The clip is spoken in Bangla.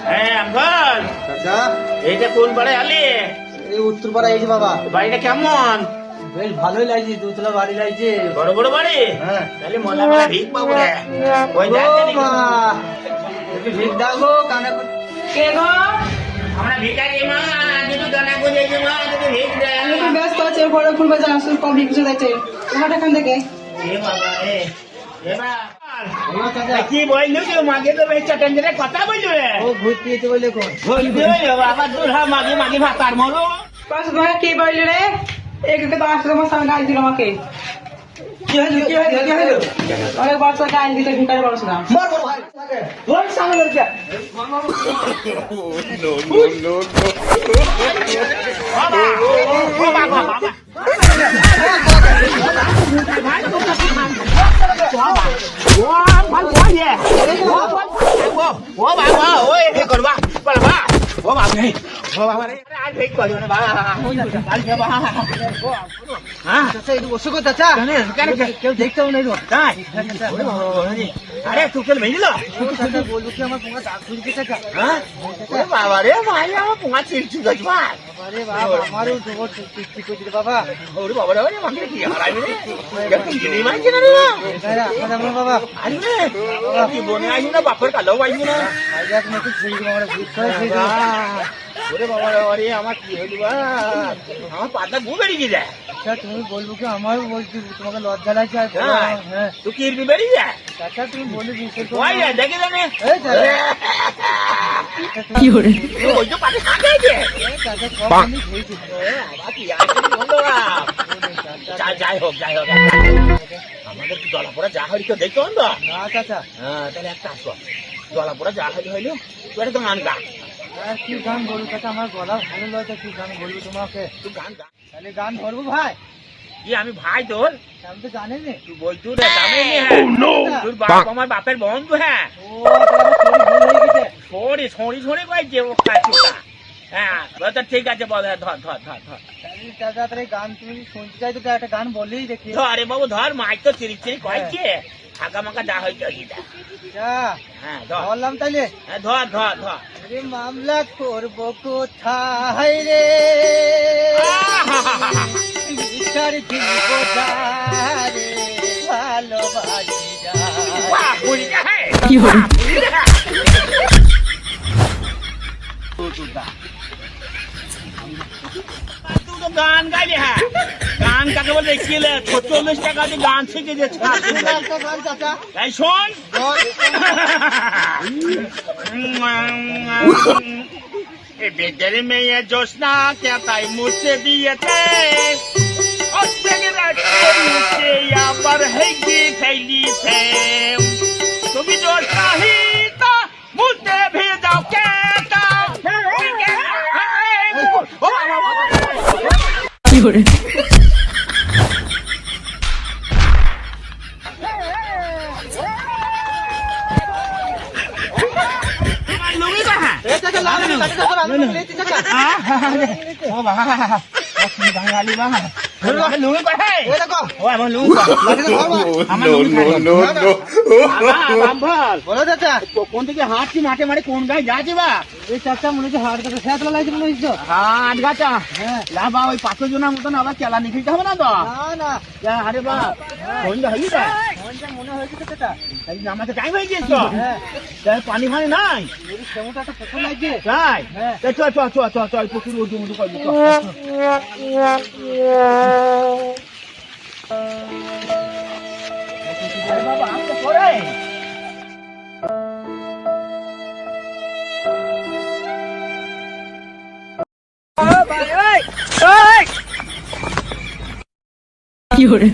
হ্যাঁ আঙ্কল, চাচা এইটা কোন পাড়ায় আলি? এই উত্তর পাড়া এই যে বাবা। বাড়িটা কেমন? বেশ ভালোই লাগছে, দুতলা বাড়ি লাগছে। বড় বড় বাড়ি? হ্যাঁ। তাহলে মনে মনে ভিক পাবো রে। ওই ও যাচ্ছে নাকি? মা, একটু ভিড় দাও গো, কানে কে গো? আমরা ভিখারি মা, দুটো দানা গুঁজেছি মা, দুটো ভিক দেয়। একটু ব্যস্ত আছে, বড় খুলবে যা আসল কমপ্লিট কিছু যাচ্ছে তোমার এখান থেকে। এ বাবা রে, এ বাবা। চাচা। কি বললু যে মাগে তো বেশ চট্টগ্রামে কথা বললু রে? ও ঘুরতে যেতে বললে কোন? বলতে হইলো বাবা, দূর হা মাগে মাগে ভাতার মরো। বাস তোমাকে কি বললি রে? একটু তো আসলে তোমার সামনে গাইল দিল আমাকে। কি হইলো কি হইলো কি হইলো? অনেক বাচ্চা গাইল দিতে ভিকারি বলছ না। মর মর ভাই। তোর সামনে লড়ছে। বাবা, ও বাবা, বাবা। চাচা একটু বসো গো চাচা। কেউ দেখতেও নেই গো। আরে তুকেল ভেঙে দিল। চাচা বলবো কি আমার পোঙা দাগ খুলছে চাচা। বাবা রে ভাই, আমার পোঙা চিরচি গেছে ভাই। আরে বাবা আমারও জবর ঠিক করে দিলে বাবা। ওরে বাবা রে, আমাকে কি হারাইবে রে? একটু গিনি মাইছে না রে না? এখানে আপনার আমার বাবা। আইবে কি বনে আইবে না, বাপের কালো আইবে না? আজ এক নাকি ছেড়ে দিল আমার ভূত করে ছেড়ে দিল। ওরে বাবা রে, আরে আমার কি হইল বা? আমার পাতা গু বেরিয়ে যায়। চাচা তুমি বলবো কি আমারও বলছি তোমাকে লজ্জা লাগছে আর হ্যাঁ। হ্যাঁ তুই কি বেরিয়ে যায়? চাচা তুমি বলে বিশ্বাস করো ওই রে, দেখে জানে এই চাচা কি করে? ওই তো পাতে খাগে যে চাচা কখনই খেয়েছি আবার কি আছে বন্ধুরা? যাই হোক আমাদের কি দলাপড়া যা হইল দেখতো তো? না চাচা হ্যাঁ, তাহলে একটা আসো, দলাপড়া যা হইলো তুই একটা তো গান গা। আর কি গান বলবো চাচা আমার গলা ভালো লাগে কি গান বলবো তোমাকে তুই গান গা। তাহলে গান ধরবো ভাই কি আমি ভাই তোর? আমি তো জানি না তুই বলতু রে জানি নি? হ্যাঁ তোর বাপ আমার বাপের বন্ধু। হ্যাঁ ও তাহলে আমার শরীর ভুল হয়ে গেছে ছড়ি কয়েছে ও কাচুটা। হ্যাঁ তো ঠিক আছে, বল। ধর তাহলে চাচা তাহলে গান তুমি শুনতে চাইছো তো একটা গান বলেই দেখি ধরে বাবু ধর, মাই তো চিরি কয়েছে ফাঁকা মাকা যা হয়েছে ওইটা। আচ্ছা হ্যাঁ ধর, বললাম তাইলে হ্যাঁ ধর। আরে মামলা করবো কোথায় রে বিচার দিব রে ভালোবাসি বাহ, বুড়িটা, হ্যাঁ। কি করে? বুড়িটা। তুই তো গান গাইলি। হ্যাঁ, গান কাকে বলে দেখিলে 40 টাকা দিয়ে গান শিখে যাচ্ছে। গান চাচা তাই শোন। बेदर में ये जोशना क्या ताई मुझसे दिए थे मुझसे यहाँ पर है की फैली थे तुम जो चाहिए मुझसे भी जाओ क्या কি করে? लुंगी कहाँ চাচা লাল ओ बाबा की बंगाली बाबा लुंगी पर है এই দেখো ओ আমার লুঙ্গি বলো চাচা কোন থেকে হাঁটছি মাঠে মাঠে কোন গায়ে যাচ্ছি বা? এই চাচা মনে হচ্ছে হাড় কাছে খেতলা লাগছে মনে হচ্ছে হাট গাছা হ্যাঁ লাভা ওই 500 জনের মতন আবার কেলা নিখিলতে হবে না তো? না আরে বা কোন হই রে? মনটা মনে হয়েছে তো চাচা আমাকে টাইম হয়ে গিয়েছ। হ্যাঁ পানি ফানি নাই ওই সেমটা একটা পুকুর লাগছে তাই? হ্যাঁ চল পুকুর উঠু মুঠু করবি। বাবা আমাকে পড়ে কি করে?